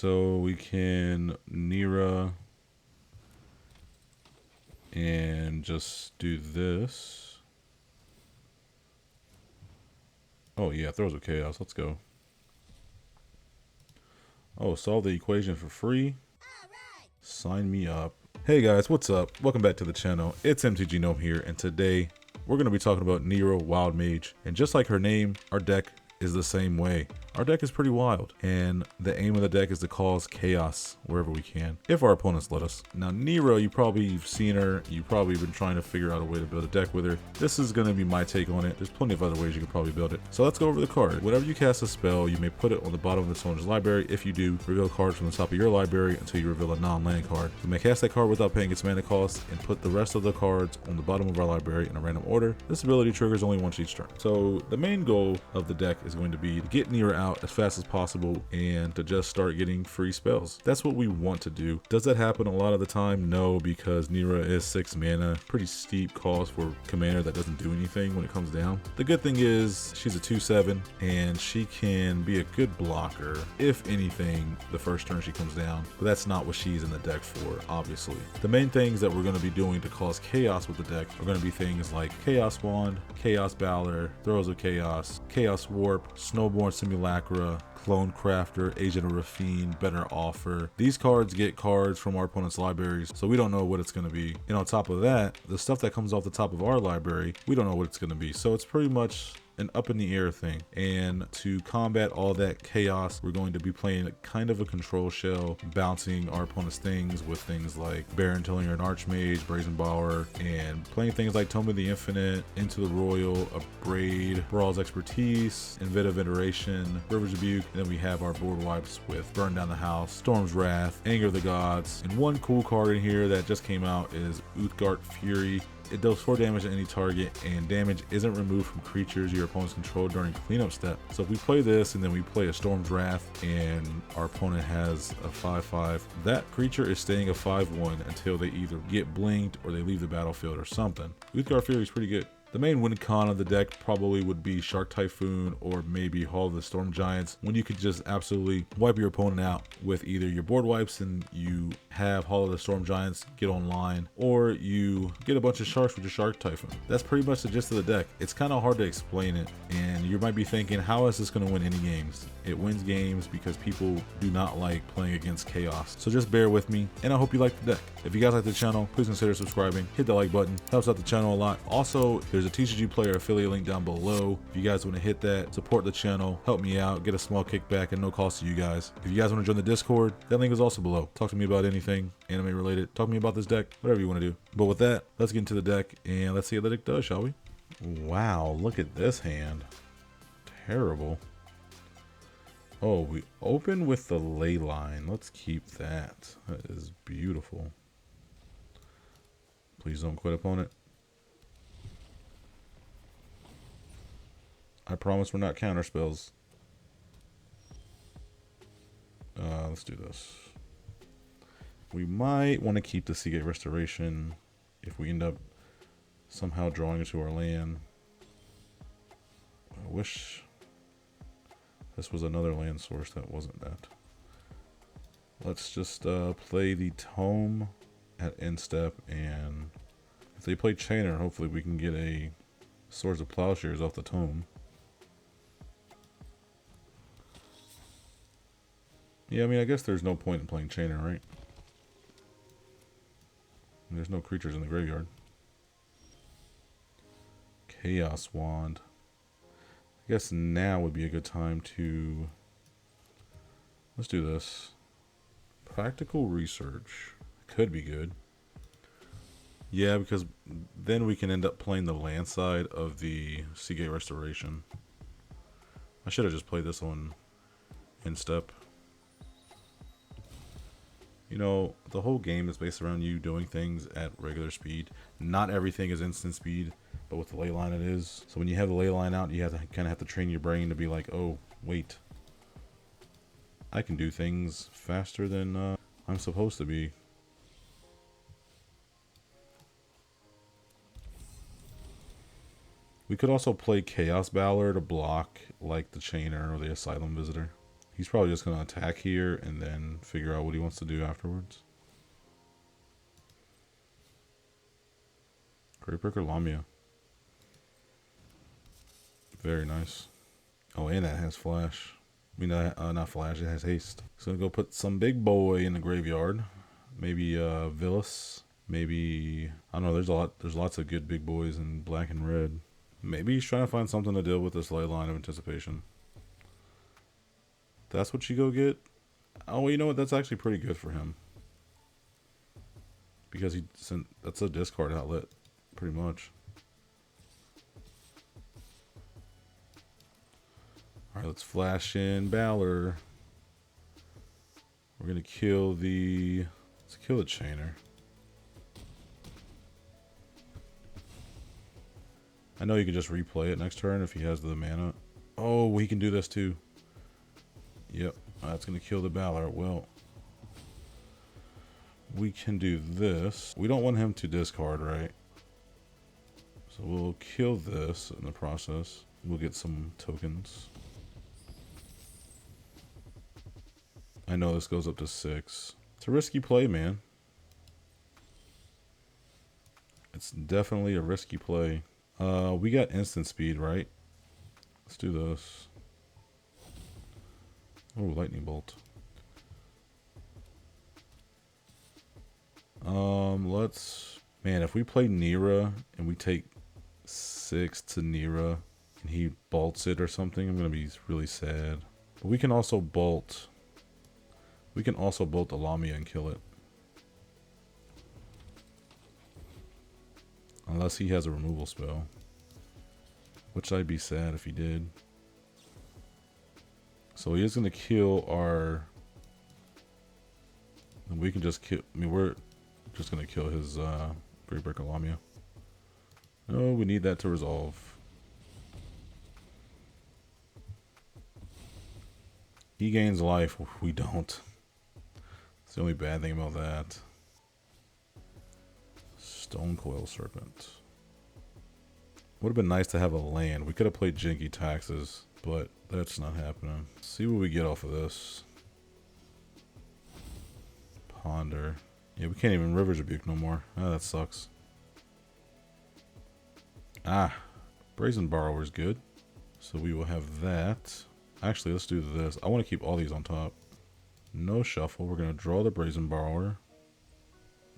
So we can Neera and just do this. Oh yeah, throws of chaos. Let's go. Oh, solve the equation for free. Sign me up. Hey guys, what's up? Welcome back to the channel. It's MTG Gnome here, and today we're going to be talking about Neera Wild Mage. And just like her name, our deck is the same way. Our deck is pretty wild, and the aim of the deck is to cause chaos wherever we can, if our opponents let us. Now Neera, you probably have seen her, you've probably been trying to figure out a way to build a deck with her. This is going to be my take on it. There's plenty of other ways you could probably build it. So let's go over the card. Whenever you cast a spell, you may put it on the bottom of the opponent's library. If you do, reveal cards from the top of your library until you reveal a non-land card. You may cast that card without paying its mana cost and put the rest of the cards on the bottom of our library in a random order. This ability triggers only once each turn. So the main goal of the deck is going to be to get Neera out as fast as possible and to just start getting free spells. That's what we want to do. Does that happen a lot of the time? No, because Neera is 6 mana. Pretty steep cost for commander that doesn't do anything when it comes down. The good thing is she's a 2/7 and she can be a good blocker, if anything, the first turn she comes down. But that's not what she's in the deck for, obviously. The main things that we're going to be doing to cause chaos with the deck are going to be things like Chaos Wand, Chaos Valor, Throws of Chaos, Chaos Warp, Snowborn Simulacra, Clone Crafter, Agent of Rafine, Better Offer. These cards get cards from our opponent's libraries, so we don't know what it's going to be. And on top of that, the stuff that comes off the top of our library, we don't know what it's going to be. So it's pretty much an up in the air thing. And to combat all that chaos, we're going to be playing kind of a control shell, bouncing our opponent's things with things like Baron Tillinger and Archmage, Brazen Bower, and playing things like Tome of the Infinite, Into the Royal, Abrade, Brawl's Expertise, Inventive Iteration, River's Rebuke, and then we have our board wipes with Burn Down the House, Storm's Wrath, Anger of the Gods, and one cool card in here that just came out is Uthgardt Fury. It deals 4 damage to any target, and damage isn't removed from creatures your opponents control during cleanup step. So if we play this and then we play a Storm's Wrath and our opponent has a 5/5, that creature is staying a 5/1 until they either get blinked or they leave the battlefield or something. Uthgardt Fury is pretty good. The main win con of the deck probably would be Shark Typhoon or maybe Hall of the Storm Giants, when you could just absolutely wipe your opponent out with either your board wipes and you have Hall of the Storm Giants get online, or you get a bunch of sharks with your Shark Typhoon. That's pretty much the gist of the deck. It's kind of hard to explain it, and you might be thinking, how is this going to win any games? It wins games because people do not like playing against chaos. So just bear with me, and I hope you like the deck. If you guys like the channel, please consider subscribing. Hit the like button. Helps out the channel a lot. Also, there's a TCG player affiliate link down below. If you guys want to hit that, support the channel, help me out, get a small kickback at no cost to you guys. If you guys want to join the Discord, that link is also below. Talk to me about anything anime related. Talk to me about this deck, whatever you want to do. But with that, let's get into the deck and let's see how the deck does, shall we? Wow, look at this hand. Terrible. Oh, we open with the ley line. Let's keep that. That is beautiful. Please don't quit, opponent. I promise we're not counter spells. Let's do this. We might want to keep the Seagate Restoration if we end up somehow drawing into our land. I wish this was another land source that wasn't that. Let's just play the Tome at end step, and if they play Chainer, hopefully we can get a Swords of Plowshares off the Tome. Yeah, I mean, I guess there's no point in playing Chainer, right? There's no creatures in the graveyard. Chaos Wand. I guess now would be a good time to... Let's do this. Practical Research. Could be good. Yeah, because then we can end up playing the land side of the Seagate Restoration. I should have just played this on in step. You know, the whole game is based around you doing things at regular speed. Not everything is instant speed, but with the ley line it is. So when you have the ley line out, you have to kind of have to train your brain to be like, oh, wait. I can do things faster than I'm supposed to be. We could also play Chaos Valor to block like the Chainer or the Asylum Visitor. He's probably just going to attack here and then figure out what he wants to do afterwards. Gravebricker Lamia. Very nice. Oh, and that has flash. I mean, not flash, it has haste. So I'm going to go put some big boy in the graveyard. Maybe Villas. Maybe, I don't know, there's lots of good big boys in black and red. Maybe he's trying to find something to deal with this ley line of anticipation. That's what you go get? Oh, well, you know what? That's actually pretty good for him. Because that's a discard outlet, pretty much. Alright, let's flash in Balor. We're gonna kill the... Let's kill the Chainer. I know you can just replay it next turn if he has the mana. Oh, he can do this too. Yep, that's gonna kill the Balor. Well, we can do this. We don't want him to discard, right? So we'll kill this in the process. We'll get some tokens. I know this goes up to 6. It's a risky play, man. It's definitely a risky play. We got instant speed, right? Let's do this. Oh, lightning bolt. Man, if we play Neera and we take 6 to Neera and he bolts it or something, I'm gonna be really sad. But we can also bolt. We can also bolt the Lamia and kill it. Unless he has a removal spell. Which I'd be sad if he did. So he is going to kill our... And we can just kill... I mean, we're just going to kill his Gravebricker Lamia. No, we need that to resolve. He gains life. We don't. That's the only bad thing about that. Stonecoil Serpent. Would have been nice to have a land. We could have played Jinky Taxes, but that's not happening. Let's see what we get off of this. Ponder. Yeah, we can't even River's Rebuke no more. Ah, that sucks. Ah, Brazen Borrower is good. So we will have that. Actually, let's do this. I want to keep all these on top. No shuffle. We're going to draw the Brazen Borrower.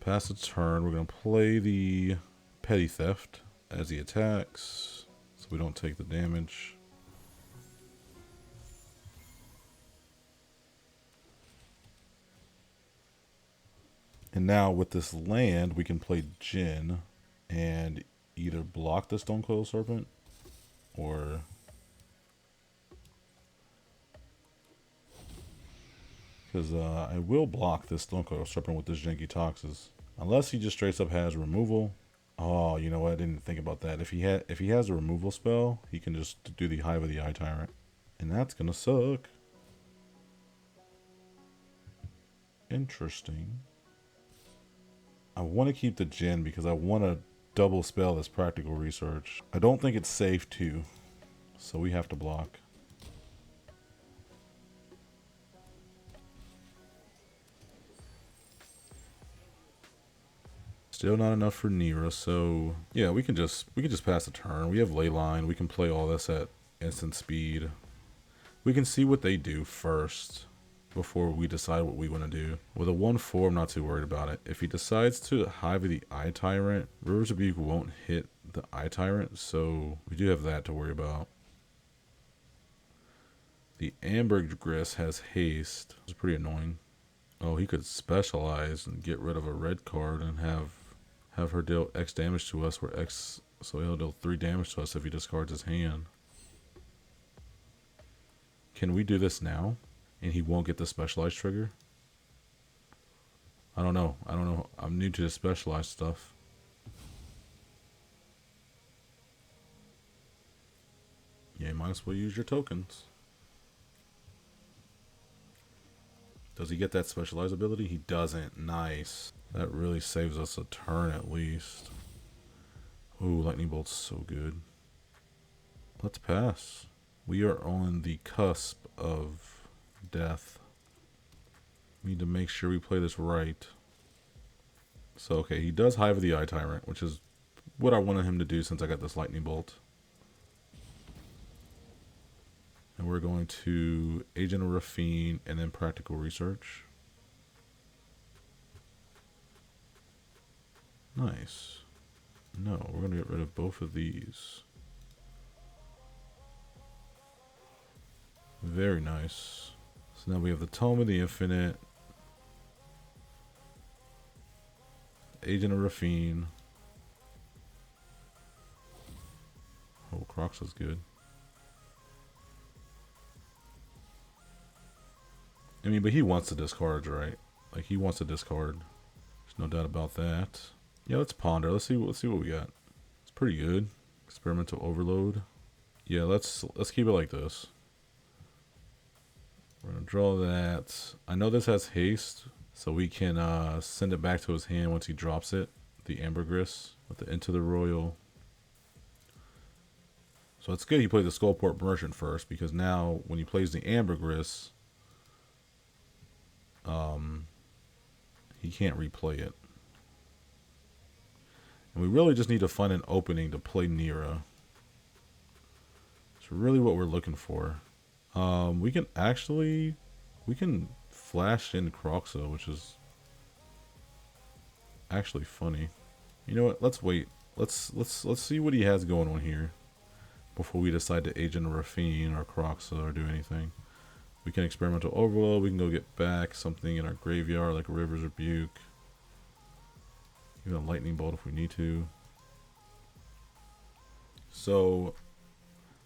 Pass the turn. We're going to play the Petty Theft as he attacks, so we don't take the damage. And now with this land, we can play Jin and either block the Stonecoil Serpent or... Because I will block this Stonecoil Serpent with this Jinky Toxis. Unless he just straight up has removal. Oh, you know what? I didn't think about that. If he has a removal spell, he can just do the Hive of the Eye Tyrant. And that's gonna suck. Interesting. I want to keep the Jin because I want to double spell this Practical Research. I don't think it's safe to, so we have to block. Still not enough for Neera, so yeah, we can just pass the turn. We have Leyline. We can play all this at instant speed. We can see what they do first before we decide what we want to do. With a 1/4, I'm not too worried about it. If he decides to Hive of the Eye Tyrant, River's Rebuke won't hit the Eye Tyrant, so we do have that to worry about. The Ambergris has haste. It's pretty annoying. Oh, he could specialize and get rid of a red card and have her deal X damage to us, where X, so he'll deal 3 damage to us if he discards his hand. Can we do this now? And he won't get the specialized trigger? I don't know. I'm new to the specialized stuff. Yeah, you might as well use your tokens. Does he get that specialized ability? He doesn't. Nice. That really saves us a turn at least. Ooh, Lightning Bolt's so good. Let's pass. We are on the cusp of death. We need to make sure we play this right. So, okay, he does Hive of the Eye Tyrant, which is what I wanted him to do since I got this Lightning Bolt. And we're going to Agent of Rafine and then Practical Research. Nice. No, we're going to get rid of both of these. Very nice. So now we have the Tome of the Infinite. Agent of Rafine. Oh, Crocs is good. I mean, but he wants to discard, right? Like, he wants to discard. There's no doubt about that. Yeah, let's ponder. Let's see what we got. It's pretty good. Experimental Overload. Yeah, let's keep it like this. We're gonna draw that. I know this has haste, so we can send it back to his hand once he drops it. The Ambergris with the Into the Royal. So it's good he played the Skullport Merchant first, because now when he plays the Ambergris, he can't replay it. And we really just need to find an opening to play Neera. It's really what we're looking for. We can flash in Croxa, which is actually funny. You know what? Let's wait. Let's see what he has going on here before we decide to Agent of Rafine or Croxa or do anything. We can Experimental Overload. We can go get back something in our graveyard like a River's Rebuke. Even a Lightning Bolt if we need to. So,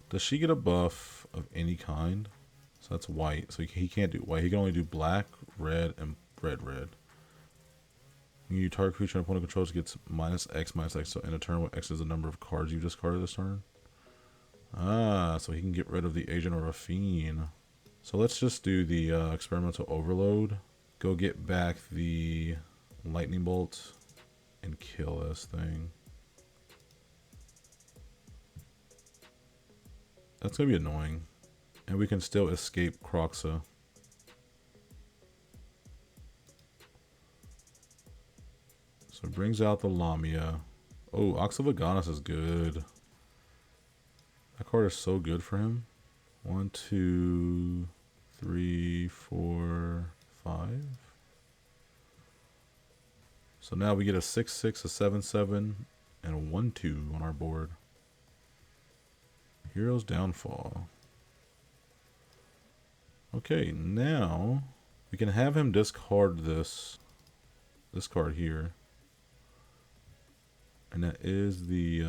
does she get a buff of any kind? So that's white. So he can't do white. He can only do black, red, and red. You target creature and opponent controls gets -X, so in a turn where X is the number of cards you discarded this turn. Ah, so he can get rid of the Agent of Rafine. So let's just do the Experimental Overload. Go get back the Lightning Bolt and kill this thing. That's going to be annoying. And we can still escape Croxa. So it brings out the Lamia. Oh, Ox of Aganis is good. That card is so good for him. 1, 2, 3, 4, 5. So now we get a 6/6, a 7/7, and a 1/2 on our board. Hero's Downfall. Okay, now we can have him discard this card here. And that is the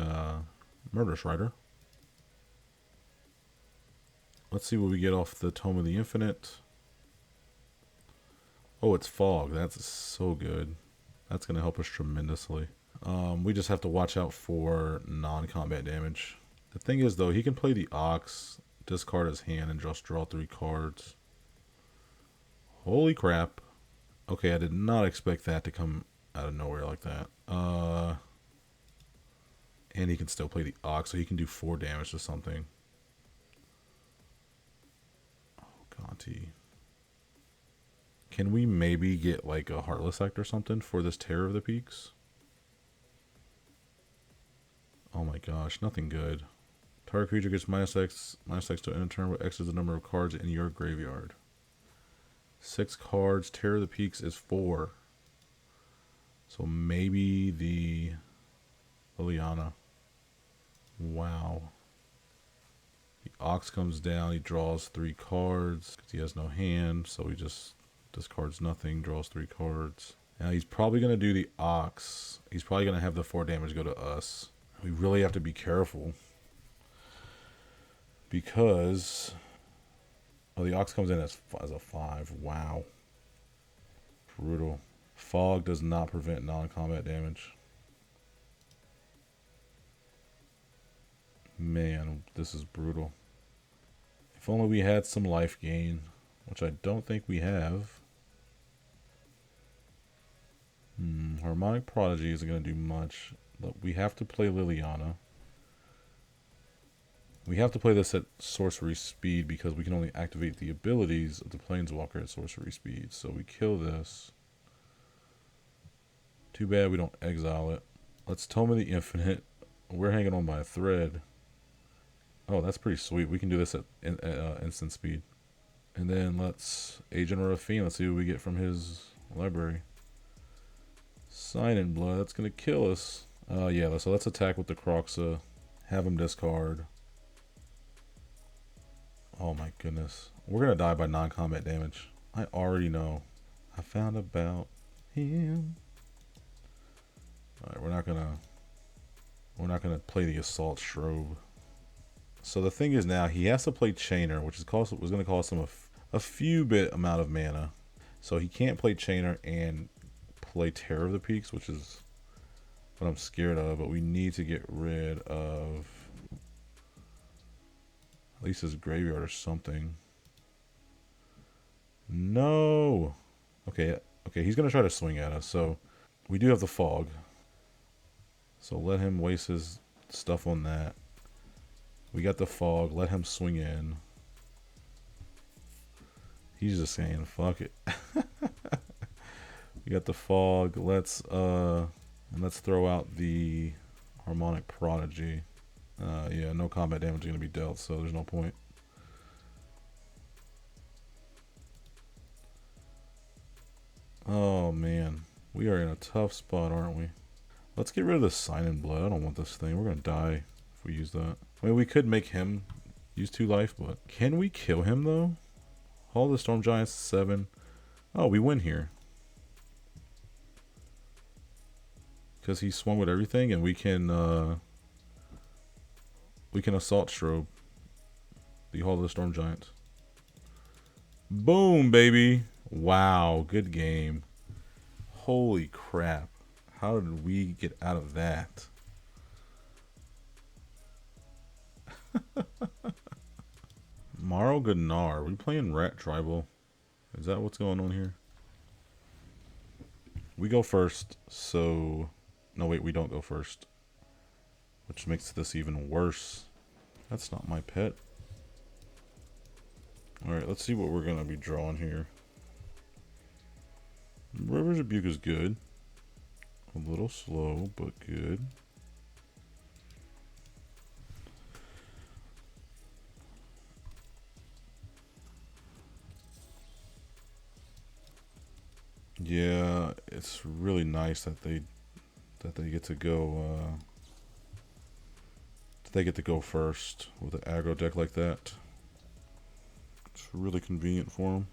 Murderous Rider. Let's see what we get off the Tome of the Infinite. Oh, it's Fog. That's so good. That's going to help us tremendously. We just have to watch out for non-combat damage. The thing is, though, he can play the Ox, discard his hand, and just draw 3 cards. Holy crap. Okay, I did not expect that to come out of nowhere like that. And he can still play the Ox, so he can do 4 damage to something. Oh, Conti. Can we maybe get like a Heartless Act or something for this Terror of the Peaks? Oh my gosh, nothing good. Target creature gets -X to end a turn where X is the number of cards in your graveyard. 6 cards. Terror of the Peaks is 4. So maybe the Liliana. Wow. The Ox comes down. He draws 3 cards because he has no hand. So he just discards nothing, draws 3 cards. Now he's probably going to do the Ox. He's probably going to have the 4 damage go to us. We really have to be careful. Because... oh, the Ox comes in as a 5. Wow. Brutal. Fog does not prevent non-combat damage. Man, this is brutal. If only we had some life gain, which I don't think we have. Harmonic Prodigy isn't going to do much. Look, we have to play Liliana. We have to play this at sorcery speed because we can only activate the abilities of the Planeswalker at sorcery speed. So we kill this. Too bad we don't exile it. Let's Tome of the Infinite. We're hanging on by a thread. Oh, that's pretty sweet. We can do this at instant speed. And then let's Agent or a Fiend. Let's see what we get from his library. Sign in Blood. That's going to kill us. Yeah, so let's attack with the Croxa. Have him discard. Oh my goodness. We're going to die by non-combat damage. I already know. I found about him. Alright, we're not gonna play the Assault Strobe. So the thing is now he has to play Chainer, which was gonna cost him a few bit amount of mana. So he can't play Chainer and play Terror of the Peaks, which is what I'm scared of, but we need to get rid of at least his graveyard or something. No. Okay, he's gonna try to swing at us, so we do have the Fog. So let him waste his stuff on that. We got the Fog. Let him swing in. He's just saying, fuck it. We got the Fog. Let's throw out the Harmonic Prodigy. Yeah, no combat damage is going to be dealt, so there's no point. Oh, man. We are in a tough spot, aren't we? Let's get rid of the Sign in Blood. I don't want this thing. We're going to die if we use that. I mean, we could make him use 2 life, but can we kill him, though? Hall of the Storm Giants, 7. Oh, we win here. Because he swung with everything, and we can Assault Strobe the Hall of the Storm Giants. Boom, baby. Wow, good game. Holy crap. How did we get out of that? Maro Gnar. Are we playing Rat Tribal? Is that what's going on here? We go first, so... No, wait, we don't go first. Which makes this even worse. That's not my pet. Alright, let's see what we're going to be drawing here. River's Rebuke is good. A little slow, but good. Yeah, it's really nice that they get to go first with an aggro deck like that. It's really convenient for them.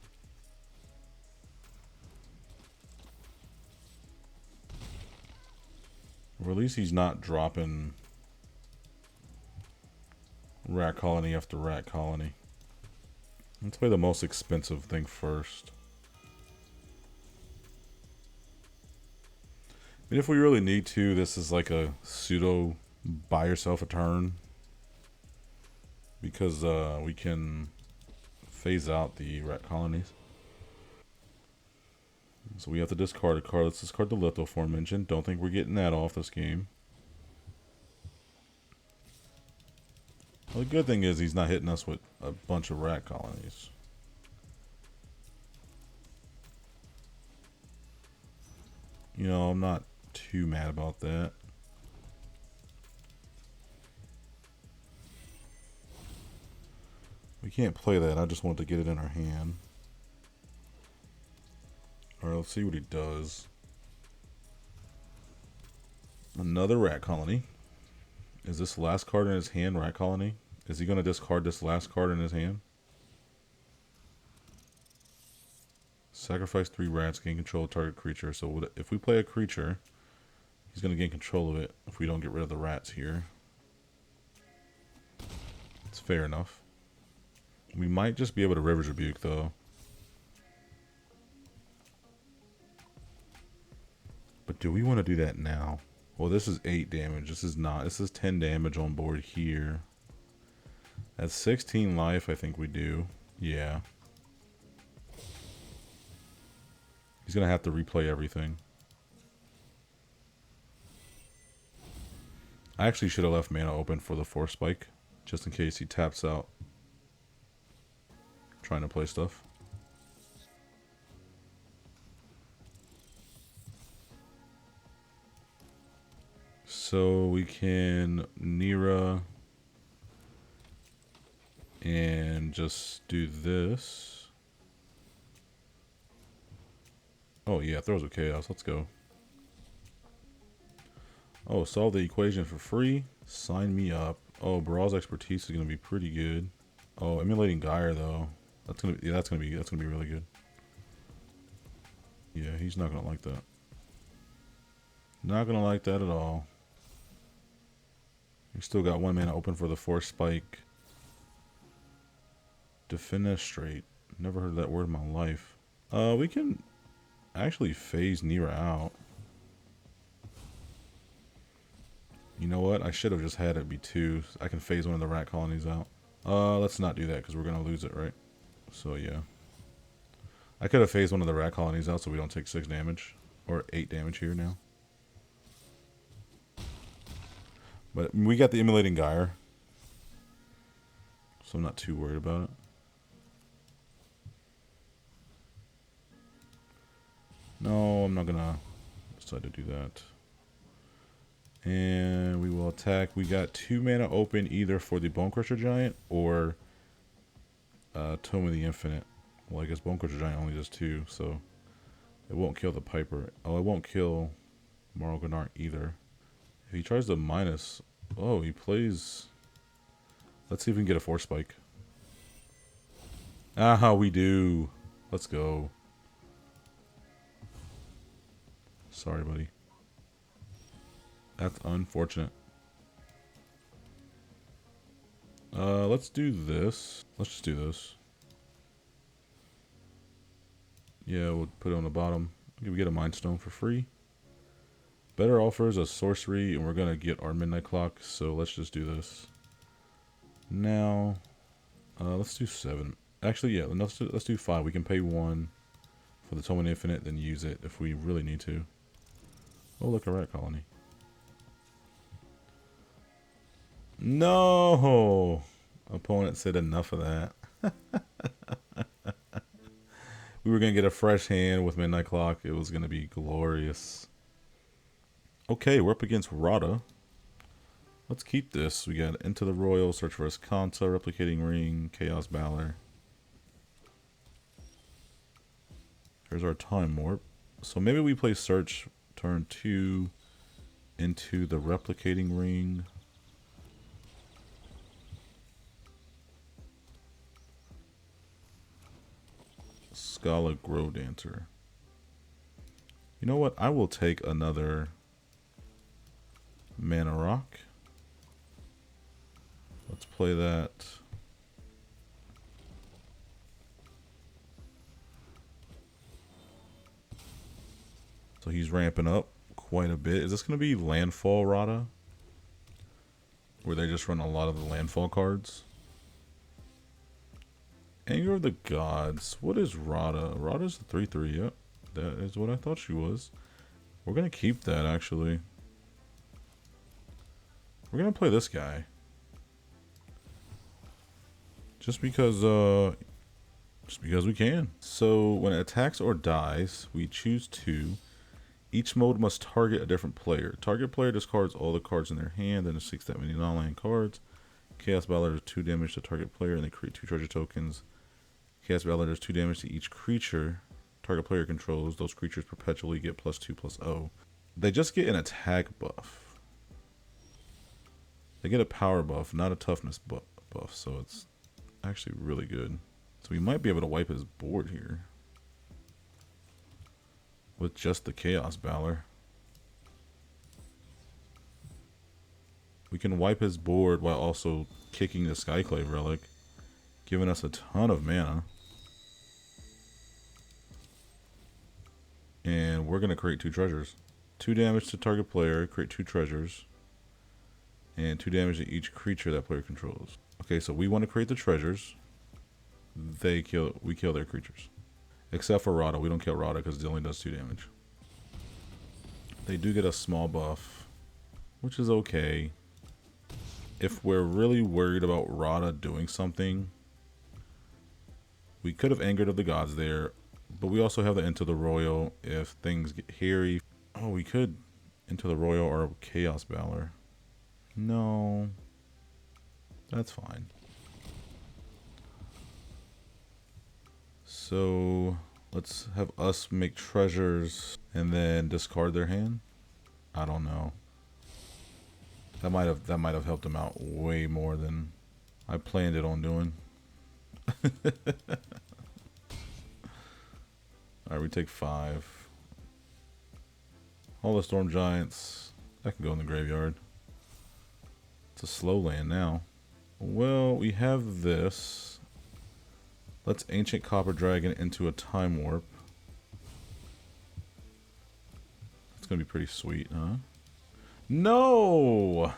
Or at least he's not dropping Rat Colony after Rat Colony. Let's play the most expensive thing first. I mean, if we really need to, this is like a pseudo buy yourself a turn. Because we can phase out the Rat Colonies. So we have to discard a card. Let's discard the Litho aforementioned. Don't think we're getting that off this game. Well, the good thing is he's not hitting us with a bunch of Rat Colonies. You know, I'm not too mad about that. We can't play that. I just wanted to get it in our hand. Alright, let's see what he does. Another Rat Colony. Is this last card in his hand Rat Colony? Is he going to discard this last card in his hand? Sacrifice 3 rats, gain control of target creature. So if we play a creature, he's going to gain control of it if we don't get rid of the rats here. It's fair enough. We might just be able to River's Rebuke, though. But do we want to do that now? Well, this is 8 damage. This is not. This is 10 damage on board here. At 16 life, I think we do. Yeah. He's going to have to replay everything. I actually should have left mana open for the Force Spike. just in case he taps out trying to play stuff. So we can Neera and just do this. Oh yeah, throws of chaos. Let's go. Oh, solve the equation for free. Sign me up. Oh, Brawl's expertise is gonna be pretty good. Oh, emulating Gyre though. That's gonna be really good. Yeah, he's not gonna like that. Not gonna like that at all. We still got 1 mana open for the Force Spike. Defenestrate. Never heard that word in my life. We can actually phase Neera out. You know what? I should have just had it be 2. I can phase one of the rat colonies out. Let's not do that because we're gonna lose it, right? So yeah. I could have phased one of the rat colonies out so we don't take 6 damage. Or 8 damage here now. But we got the emulating Gyre. So I'm not too worried about it. No, I'm not gonna decide to do that. And we will attack. We got 2 mana open either for the Bone Crusher Giant or Tome of the Infinite. Well, I guess Bone Crusher Giant only does 2, so it won't kill the Piper. Oh, it won't kill Morrow either. If he tries to minus... Oh, he plays... Let's see if we can get a Force Spike. Ah, we do. Let's go. Sorry, buddy. That's unfortunate. Let's do this. Let's just do this. Yeah, we'll put it on the bottom. We get a Mind Stone for free. Better offers a sorcery, and we're gonna get our Midnight Clock. So let's just do this. Now, let's do 7. Actually, yeah, let's do 5. We can pay 1 for the Tome of the Infinite, then use it if we really need to. Oh, look, a rat colony. No! Opponent said enough of that. We were going to get a fresh hand with Midnight Clock. It was going to be glorious. Okay, we're up against Rada. Let's keep this. We got Into the Royal, Search for Escanta, Replicating Ring, Chaos Valor. Here's our Time Warp. So maybe we play Search turn 2 into the Replicating Ring. Scala Grow Dancer. You know what? I will take another Mana Rock. Let's play that. So he's ramping up quite a bit. Is this going to be Landfall Rada? Where they just run a lot of the Landfall cards? Anger of the Gods. What is Rada? Rada's a 3/3. Yep. That is what I thought she was. We're going to keep that, actually. We're going to play this guy. Just because we can. So when it attacks or dies, we choose 2. Each mode must target a different player. Target player discards all the cards in their hand and seeks that many non-land cards. Chaos Valor does 2 damage to target player and they create 2 treasure tokens. Chaos Valor does 2 damage to each creature target player controls. Those creatures perpetually get +2/+0. They just get an attack buff. They get a power buff, not a toughness buff, so it's actually really good. So we might be able to wipe his board here with just the Chaos Valor. We can wipe his board while also kicking the Skyclave Relic, giving us a ton of mana. And we're going to create 2 treasures. 2 damage to target player, create 2 treasures. And 2 damage to each creature that player controls. Okay, so we want to create the treasures. We kill their creatures. Except for Rada. We don't kill Rada because it only does 2 damage. They do get a small buff, which is okay. if we're really worried about Rada doing something, we could have Angered of the Gods there, but we also have the Into the Royal if things get hairy. Oh, we could Into the Royal or Chaos Valor. No, that's fine. So let's have us make treasures and then discard their hand. I don't know. That might have helped him out way more than I planned it on doing. Alright, we take 5. All the Storm Giants, that can go in the graveyard. It's a slow land now. Well, we have this. Let's Ancient Copper Dragon into a Time Warp. That's gonna be pretty sweet, huh? No!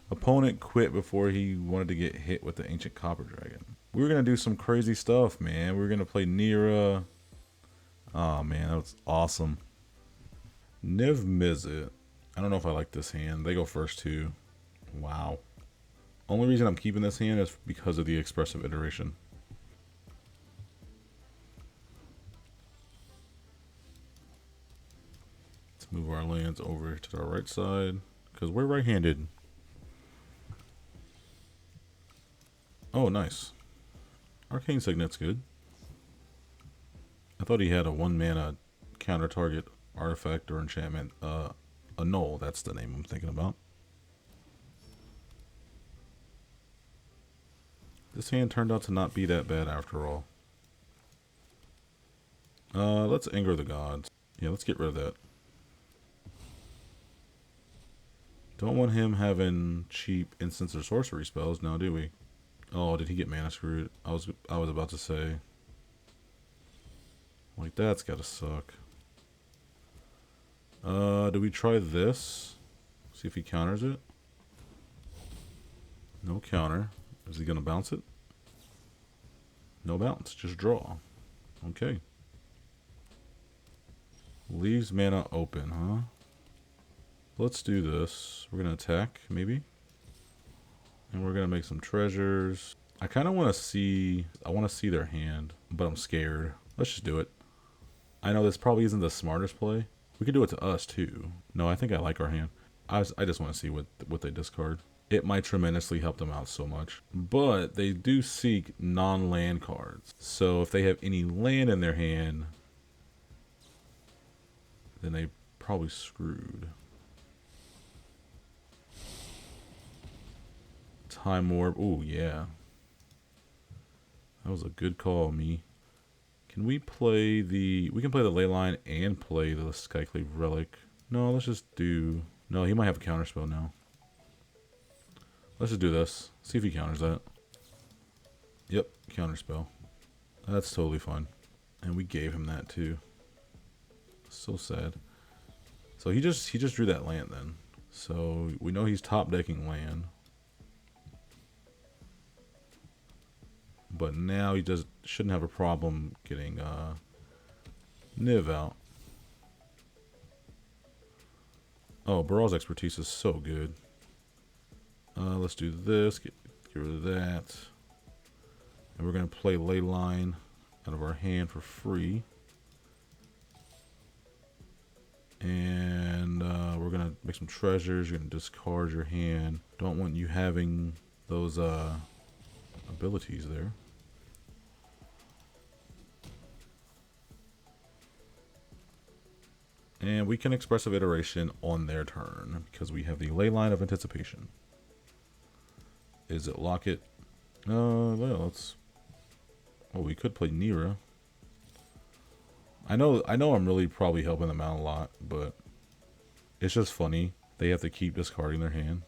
Opponent quit before he wanted to get hit with the Ancient Copper Dragon. We were going to do some crazy stuff, man. We were going to play Neera. Oh, man, that was awesome. Niv Mizzet. I don't know if I like this hand. They go first, too. Wow. Only reason I'm keeping this hand is because of the Expressive Iteration. Let's move our lands over to the right side, because we're right-handed. Oh, nice. Arcane Signet's good. I thought he had a 1-mana counter target artifact or enchantment. Annul, that's the name I'm thinking about. This hand turned out to not be that bad after all. Let's Anger the Gods. Yeah, let's get rid of that. Don't want him having cheap instants or sorcery spells now, do we? Oh, did he get mana screwed? I was about to say. Like, that's gotta suck. Do we try this? See if he counters it. No counter. Is he gonna bounce it? No bounce, just draw. Okay. Leaves mana open, huh? Let's do this. We're gonna attack, maybe. And we're gonna make some treasures. I kind of want to see. I want to see their hand, but I'm scared. Let's just do it. I know this probably isn't the smartest play. We could do it to us too. No, I think I like our hand. I just want to see what they discard. It might tremendously help them out so much. But they do seek non-land cards. So if they have any land in their hand, then they probably screwed. Time Warp. Oh, yeah. That was a good call, me. Can we play the... We can play the Leyline and play the Skyclave Relic. No, let's just do... No, he might have a counterspell now. Let's just do this. See if he counters that. Yep, counterspell. That's totally fine. And we gave him that too. So sad. So he just drew that land then. So we know he's top decking land. But now he shouldn't have a problem getting Niv out. Oh, Brawl's expertise is so good. Let's do this. Get rid of that. And we're going to play Leyline out of our hand for free. And we're going to make some treasures. You're going to discard your hand. Don't want you having those abilities there. And we can Expressive Iteration on their turn because we have the Leyline of Anticipation. Is it Locket? Well, let's... Oh, we could play Neera. I know I'm really probably helping them out a lot, but it's just funny. They have to keep discarding their hand.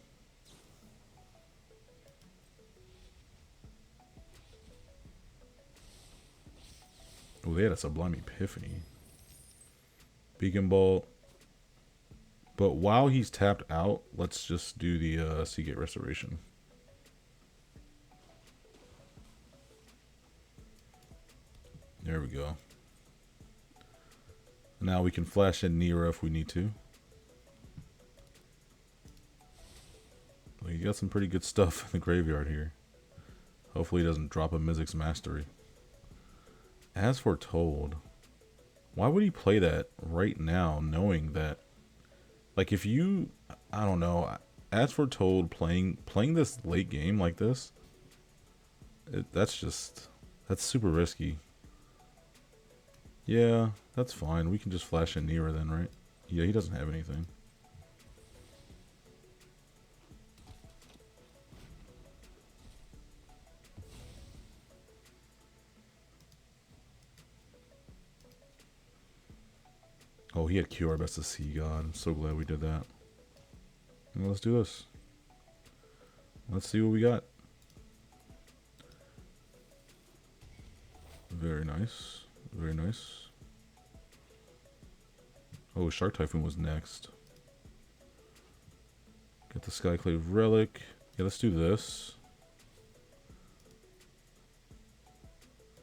Oh, they had a Sublime Epiphany. Beacon Bolt. But while he's tapped out, let's just do the Seagate Restoration. There we go. Now we can flash in Neera if we need to. got some pretty good stuff in the graveyard here. Hopefully he doesn't drop a Mizzix Mastery. As foretold, why would he play that right now, knowing that, like, if you, I don't know, as foretold, playing this late game like this, that's super risky. Yeah, that's fine. We can just flash in Neera then, right? Yeah, he doesn't have anything. Oh, he had QR. That's the Sea God. I'm so glad we did that. Well, let's do this. Let's see what we got. Very nice. Very nice. Oh, Shark Typhoon was next. Get the Skyclave Relic. Yeah, let's do this.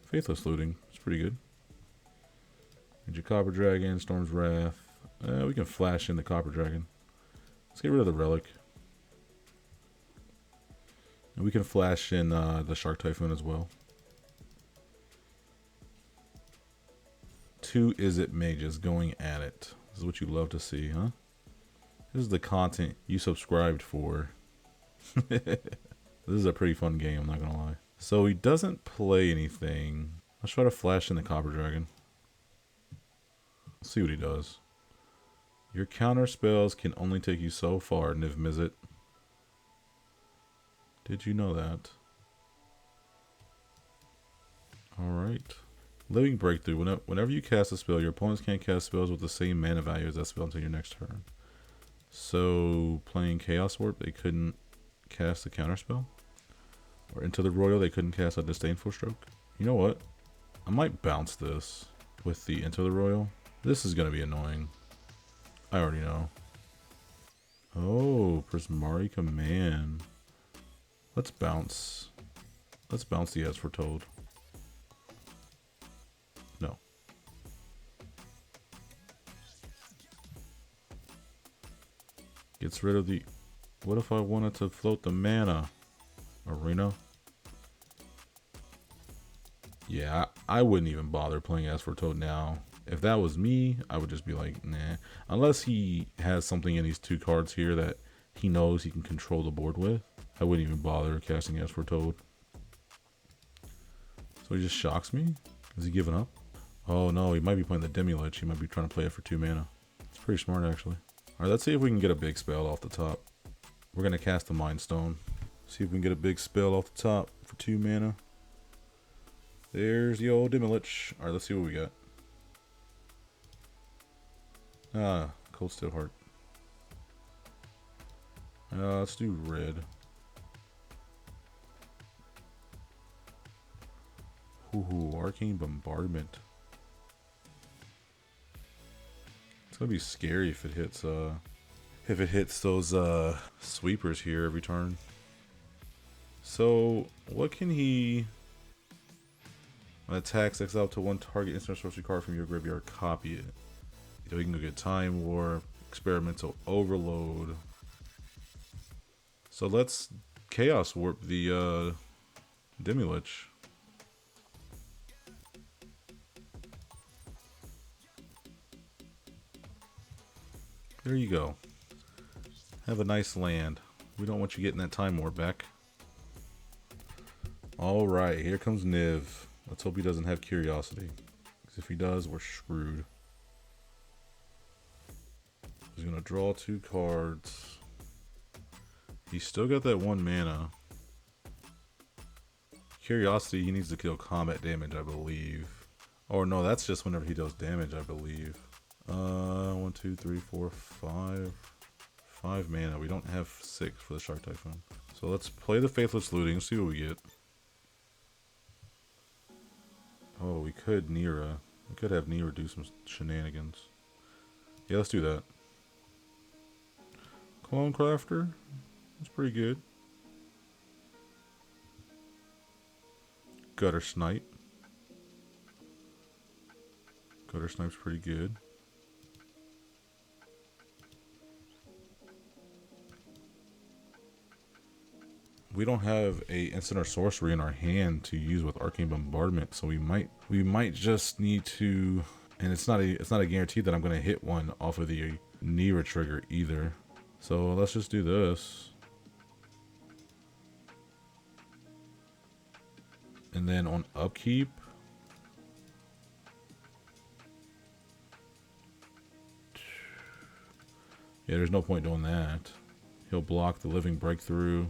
Faithless Looting. It's pretty good. Mage Copper Dragon, Storm's Wrath. We can flash in the Copper Dragon. Let's get rid of the Relic. And we can flash in the Shark Typhoon as well. 2 Izzet Mages going at it. This is what you love to see, huh? This is the content you subscribed for. This is a pretty fun game, I'm not gonna lie. So he doesn't play anything. Let's try to flash in the Copper Dragon. Let's see what he does. Your counter spells can only take you so far, Niv Mizzet. Did you know that? Alright. Living Breakthrough. Whenever you cast a spell, your opponents can't cast spells with the same mana value as that spell until your next turn. So, playing Chaos Warp, they couldn't cast a counter spell. Or Into the Royal, they couldn't cast a Disdainful Stroke. You know what? I might bounce this with the Into the Royal. This is going to be annoying. I already know. Oh, Prismari Command. Let's bounce. Let's bounce the As Foretold. No. Gets rid of the... What if I wanted to float the mana? Arena? Yeah, I wouldn't even bother playing As Foretold now. If that was me, I would just be like, nah. Unless he has something in these 2 cards here that he knows he can control the board with, I wouldn't even bother casting As Foretold. So he just shocks me? Is he giving up? Oh no, he might be playing the Demi-Lich. He might be trying to play it for 2 mana. It's pretty smart, actually. Alright, let's see if we can get a big spell off the top. We're going to cast the Mind Stone. See if we can get a big spell off the top for 2 mana. There's the old Demi-Lich. Alright, let's see what we got. Ah, Cold Steel Heart. Let's do red. Ooh, Arcane Bombardment. It's gonna be scary if it hits those sweepers here every turn. So what can he? When attacks, exile up to 1 target instant sorcery card from your graveyard, copy it. So he can go get Time Warp, Experimental Overload. So let's Chaos Warp the Demi-Lich. There you go. Have a nice land. We don't want you getting that Time Warp back. Alright, here comes Niv. Let's hope he doesn't have Curiosity. Because if he does, we're screwed. He's going to draw 2 cards. He's still got that 1 mana. Curiosity, he needs to kill combat damage, I believe. Or no, that's just whenever he does damage, I believe. 1, 2, 3, 4, 5. 5 mana. We don't have 6 for the Shark Typhoon. So let's play the Faithless Looting, see what we get. Oh, we could Neera. We could have Neera do some shenanigans. Yeah, let's do that. Clone Crafter. That's pretty good. Gutter Snipe. Gutter Snipe's pretty good. we don't have a instant or sorcery in our hand to use with Arcane Bombardment, so we might just need to, and it's not a guarantee that I'm gonna hit one off of the Neera trigger either. So let's just do this. And then on upkeep, yeah, there's no point doing that. He'll block the Living Breakthrough.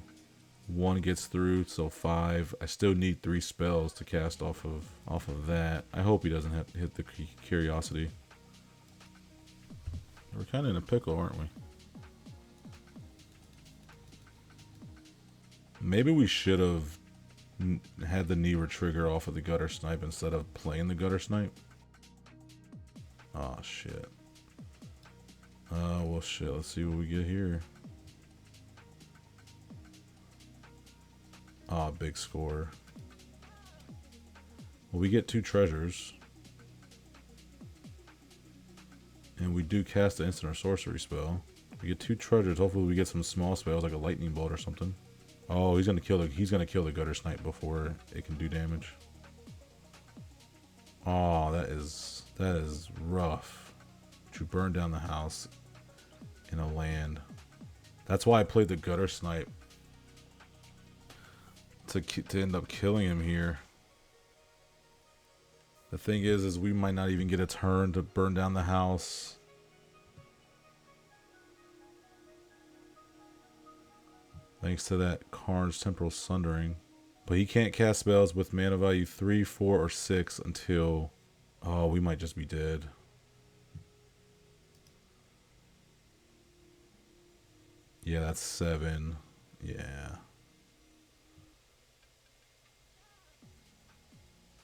1 gets through, so 5. I still need 3 spells to cast off of that. I hope he doesn't have to hit the Curiosity. We're kind of in a pickle, aren't we? Maybe we should have had the Neera trigger off of the Gutter Snipe instead of playing the Gutter Snipe. Oh shit. Well shit, let's see what we get here. Ah, big score. Well, we get 2 treasures. And we do cast the instant or sorcery spell. We get 2 treasures. Hopefully we get some small spells like a lightning bolt or something. Oh, he's gonna kill the Gutter Snipe before it can do damage. Oh, that is rough. To burn down the house in a land. That's why I played the Gutter Snipe. To end up killing him here. The thing is we might not even get a turn to burn down the house. Thanks to that Karn's Temporal Sundering. But he can't cast spells with mana value 3, 4, or 6 until... Oh, we might just be dead. Yeah, that's 7. Yeah.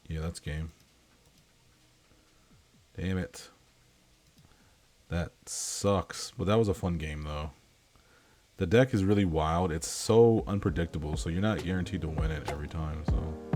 Yeah, that's game. Damn it. That sucks. But that was a fun game, though. The deck is really wild. It's so unpredictable, so you're not guaranteed to win it every time, so...